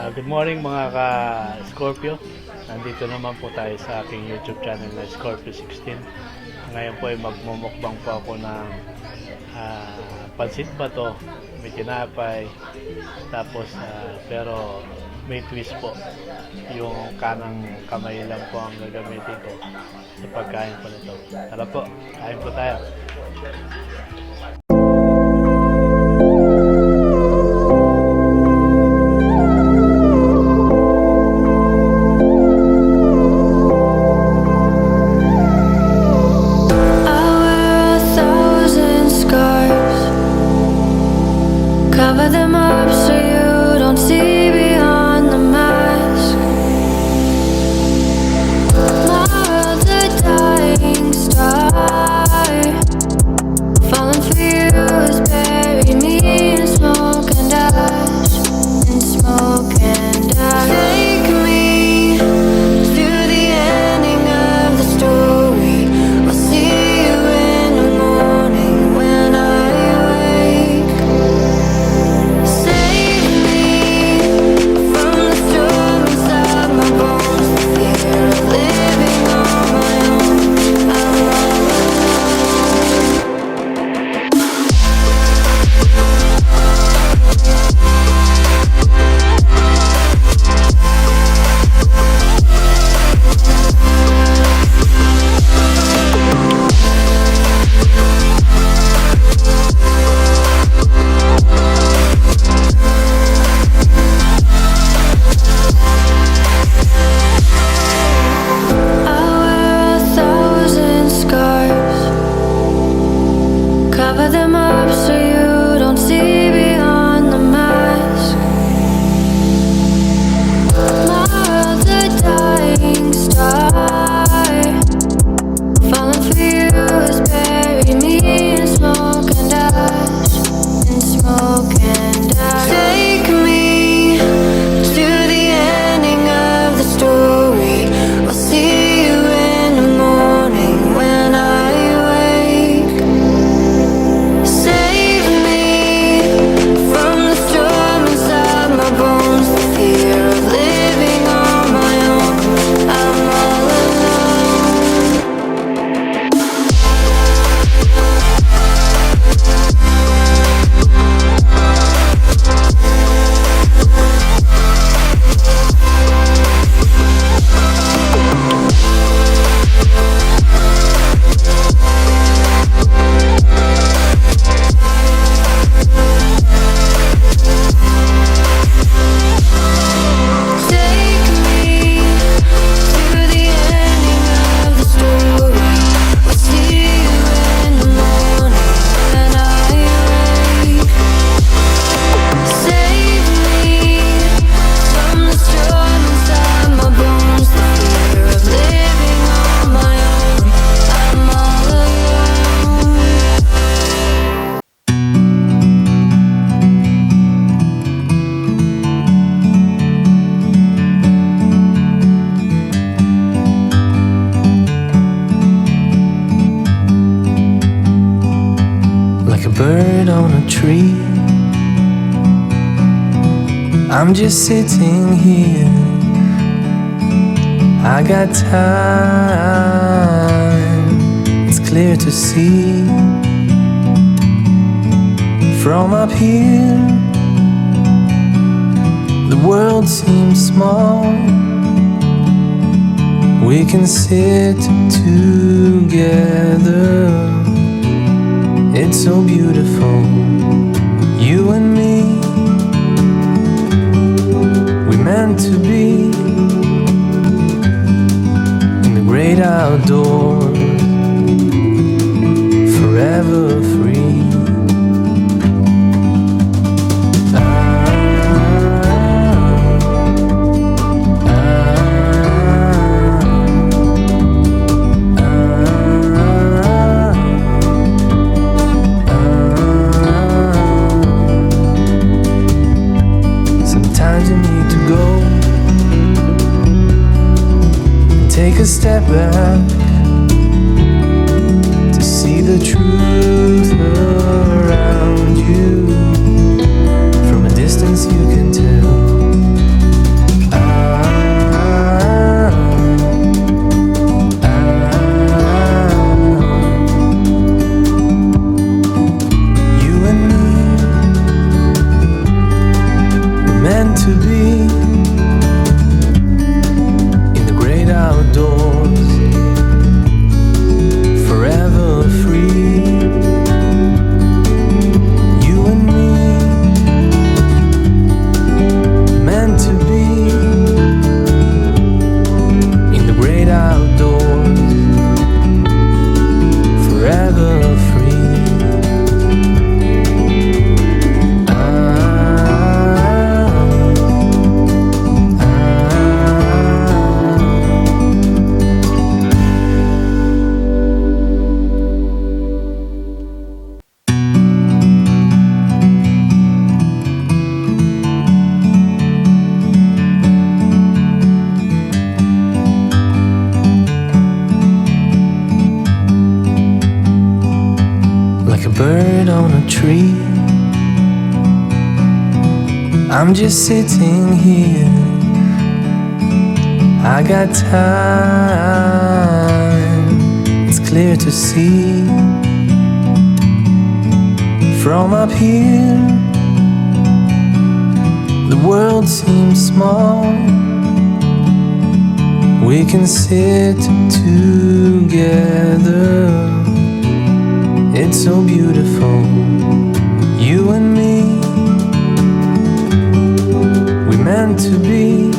Good morning mga ka-Scorpio. Nandito naman po tayo sa aking YouTube channel na Scorpio 16. Ngayon po ay magmumukbang po ako ng pancit bato, may tinapay, tapos pero may twist po. Yung kanang kamay lang po ang gagamitin ko sa pagkain po nito. Tara po, kain po tayo. Cover them up so you don't see beyond the mask. My world's a dying star. Falling for you has buried me in smoke and ash. In smoke and ash. Take me to the ending of the story. I'll see you in the morning when I wake. Cover them up so you don't see beyond the mask. My world's a dying star. Falling for you has buried me in smoke and ash. In smoke and ash. Take me to the ending of the story. I'll see you in the morning when I wake. Save me from the storm inside my bones. The fear of living on my own. I'm all alone. Take me to the ending of the story. I'll see you in the morning when I wake. Save me from the storm inside my bones. The fear of living on my own. I'm all alone. Like a bird on a tree, I'm just sitting here. I got time, it's clear to see. From up here, the world seems small. We can sit together. It's so beautiful, you and me. We meant to be in the great outdoors, forever free. Sometimes you need to go and take a step back to see the truth around you. From a distance you can tell bird on a tree. I'm just sitting here, I got time, it's clear to see. From up here, the world seems small. We can sit together, it's so beautiful, you and me. We meant to be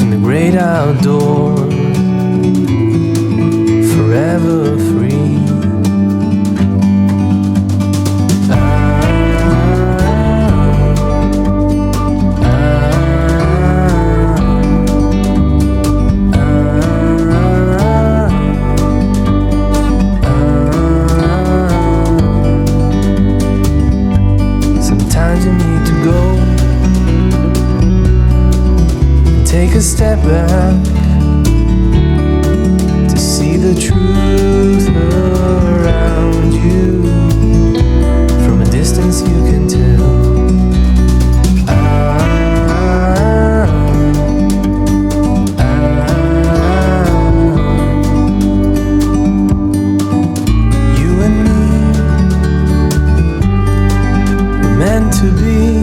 in the great outdoors, forever free. Take a step back to see the truth around you. From a distance you can tell. You and me were meant to be